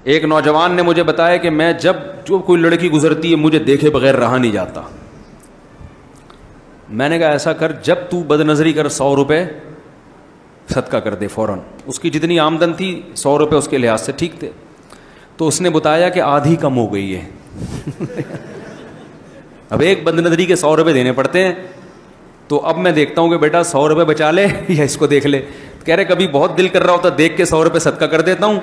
ایک نوجوان نے مجھے بتایا کہ میں جب جو کوئی لڑکی گزرتی ہے مجھے دیکھے بغیر رہا نہیں جاتا. میں نے کہا ایسا کر, جب تو بد نظری کر 100 روپے صدقہ کر دے فوراً. اس کی جتنی آمدن تھی 100 روپے اس کے لحاظ سے ٹھیک تھے. تو اس نے بتایا کہ آدھی کم ہو گئی ہے. اب ایک بد نظری کے 100 روپے دینے پڑتے ہیں. تو اب میں دیکھتا ہوں کہ بیٹا 100 روپے بچا لے یا اس کو دیکھ لے. کہہ رہے کبھی بہت دل کر رہا ہوتا دیکھ کے 100 روپے صدقہ کر دیتا ہوں,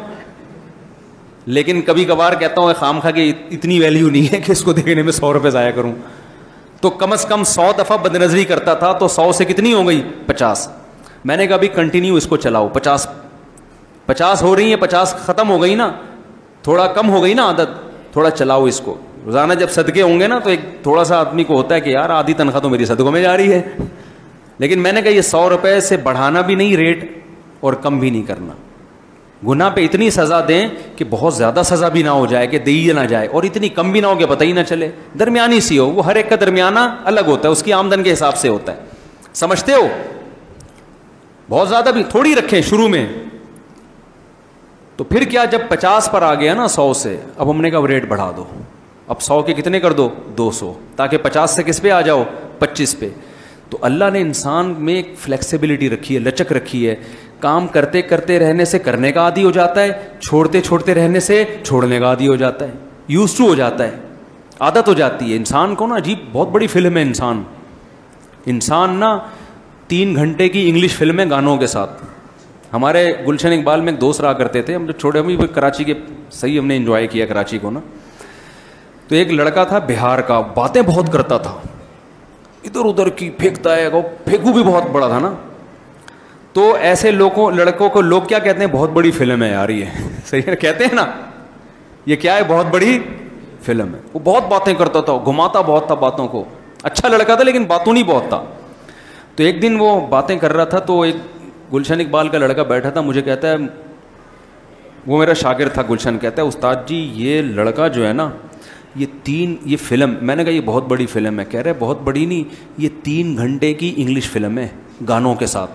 لیکن کبھی کبھار کہتا ہوں خام خواہ کہ اتنی ویلیو نہیں ہے کہ اس کو دیکھنے میں 100 روپے ضائع کروں. تو کم از کم 100 دفعہ بد نظری کرتا تھا تو 100 سے کتنی ہو گئی 50. میں نے کہا ابھی کنٹینیو اس کو چلاؤ. 50 ہو رہی ہیں, 50 ختم ہو گئی نا, تھوڑا کم ہو گئی نا عادت, تھوڑا چلاؤ اس کو. روزانہ جب صدقے ہوں گے نا تو ایک تھوڑا سا آدمی کو ہوتا ہے کہ یار آدھی تنخواہ تو میری صدقوں میں جا رہی ہے. لیکن میں نے کہا یہ 100 روپے سے بڑھانا بھی نہیں ریٹ اور کم بھی نہیں کرنا. گناہ پہ اتنی سزا دیں کہ بہت زیادہ سزا بھی نہ ہو جائے کہ دی نہ جائے, اور اتنی کم بھی نہ ہو کہ پتہ ہی نہ چلے, درمیانی سی ہو. وہ ہر ایک کا درمیانہ الگ ہوتا ہے, اس کی آمدن کے حساب سے ہوتا ہے. سمجھتے ہو؟ بہت زیادہ بھی تھوڑی رکھیں شروع میں. تو پھر کیا جب 50 پر آ گیا نا 100 سے, اب ہم نے کہا ریٹ بڑھا دو. اب 100 کے کتنے کر دو 200, تاکہ 50 سے کس پہ آ جاؤ 25 پہ. تو اللہ نے انسان میں ایک فلیکسیبلٹی رکھی ہے, لچک رکھی ہے. کام کرتے کرتے رہنے سے کرنے کا عادی ہو جاتا ہے, چھوڑتے چھوڑتے رہنے سے چھوڑنے کا عادی ہو جاتا ہے, یوز ٹو ہو جاتا ہے, عادت ہو جاتی ہے. انسان کو نا عجیب بہت بڑی فلم ہے انسان نا 3 گھنٹے کی انگلش فلم ہے گانوں کے ساتھ. ہمارے گلشن اقبال میں ایک دوست رہا کرتے تھے, ہم جو چھوٹے ہم کراچی کے, صحیح ہم نے انجوائے کیا کراچی کو نا. تو ایک لڑکا تھا بہار کا, باتیں بہت کرتا تھا, ادھر ادھر کی پھینکتا ہے, پھینکو بھی بہت بڑا تھا نا. تو ایسے لڑکوں کو لوگ کیا کہتے ہیں, بہت بڑی فلم ہے یار یہ. صحیح ہے, کہتے ہیں نا یہ کیا ہے, بہت بڑی فلم ہے. وہ بہت باتیں کرتا تھا, گھماتا بہت تھا باتوں کو. اچھا لڑکا تھا لیکن باتوں نہیں بہت تھا. تو ایک دن وہ باتیں کر رہا تھا, تو ایک گلشن اقبال کا لڑکا بیٹھا تھا, مجھے کہتا ہے, وہ میرا شاگرد تھا گلشن, کہتا ہے استاد جی یہ لڑکا جو ہے نا یہ فلم, میں نے کہا یہ بہت بڑی فلم ہے. کہہ رہے بہت بڑی نہیں, یہ 3 گھنٹے کی انگلش فلم ہے گانوں کے ساتھ.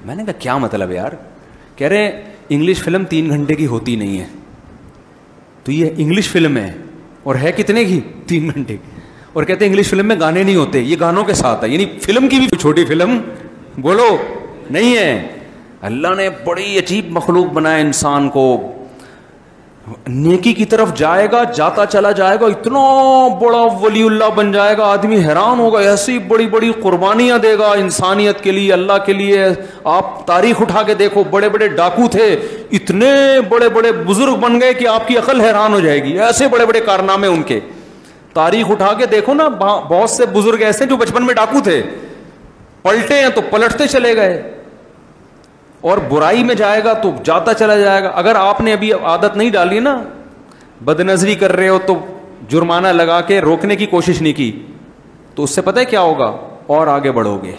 میں نے کہا کیا مطلب یار؟ کہہ رہے انگلش فلم 3 گھنٹے کی ہوتی نہیں ہے, تو یہ انگلش فلم ہے اور ہے کتنے کی 3 گھنٹے کی. اور کہتے ہیں انگلش فلم میں گانے نہیں ہوتے, یہ گانوں کے ساتھ ہے. یعنی فلم کی بھی چھوٹی فلم بولو نہیں ہے. اللہ نے بڑی عجیب مخلوق بنایا انسان کو, نیکی کی طرف جائے گا, جاتا چلا جائے گا, اتنا بڑا ولی اللہ بن جائے گا, آدمی حیران ہوگا, ایسی بڑی بڑی قربانیاں دے گا انسانیت کے لیے, اللہ کے لیے. آپ تاریخ اٹھا کے دیکھو, بڑے بڑے ڈاکو تھے, اتنے بڑے بڑے بزرگ بن گئے کہ آپ کی عقل حیران ہو جائے گی, ایسے بڑے بڑے کارنامے ان کے. تاریخ اٹھا کے دیکھو نا, بہت سے بزرگ ایسے جو بچپن میں ڈاکو تھے, پلٹے ہیں تو پلٹتے چلے گئے. اور برائی میں جائے گا تو جاتا چلا جائے گا. اگر آپ نے ابھی عادت نہیں ڈالی نا, بد نظری کر رہے ہو تو جرمانہ لگا کے روکنے کی کوشش نہیں کی, تو اس سے پتہ ہے کیا ہوگا, اور آگے بڑھو گے,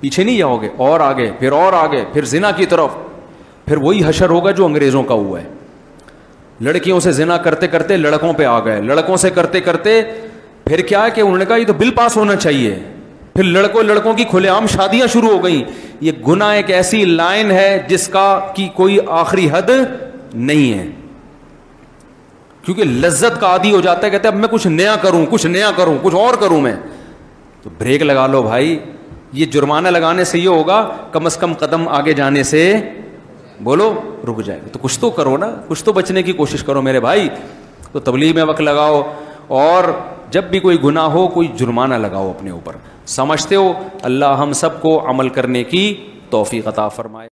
پیچھے نہیں جاؤ گے, اور آگے, پھر اور آگے, پھر زنا کی طرف. پھر وہی حشر ہوگا جو انگریزوں کا ہوا ہے. لڑکیوں سے زنا کرتے کرتے لڑکوں پہ آ گئے, لڑکوں سے کرتے کرتے پھر کیا ہے کہ انہوں نے کہا یہ تو بل پاس ہونا چاہیے, پھر لڑکوں کی کھلے عام شادیاں شروع ہو گئیں. یہ گناہ ایک ایسی لائن ہے جس کا کی کوئی آخری حد نہیں ہے, کیونکہ لذت کا عادی ہو جاتا ہے, کہتے ہیں اب میں کچھ نیا کروں, کچھ اور کروں میں. تو بریک لگا لو بھائی, یہ جرمانہ لگانے سے یہ ہوگا, کم از کم قدم آگے جانے سے بولو رک جائے گا. تو کچھ تو کرو نا, کچھ تو بچنے کی کوشش کرو میرے بھائی. تو تبلیغ میں وقت لگاؤ, اور جب بھی کوئی گناہ ہو کوئی جرمانہ لگاؤ اپنے اوپر. سمجھتے ہو؟ اللہ ہم سب کو عمل کرنے کی توفیق عطا فرمائے.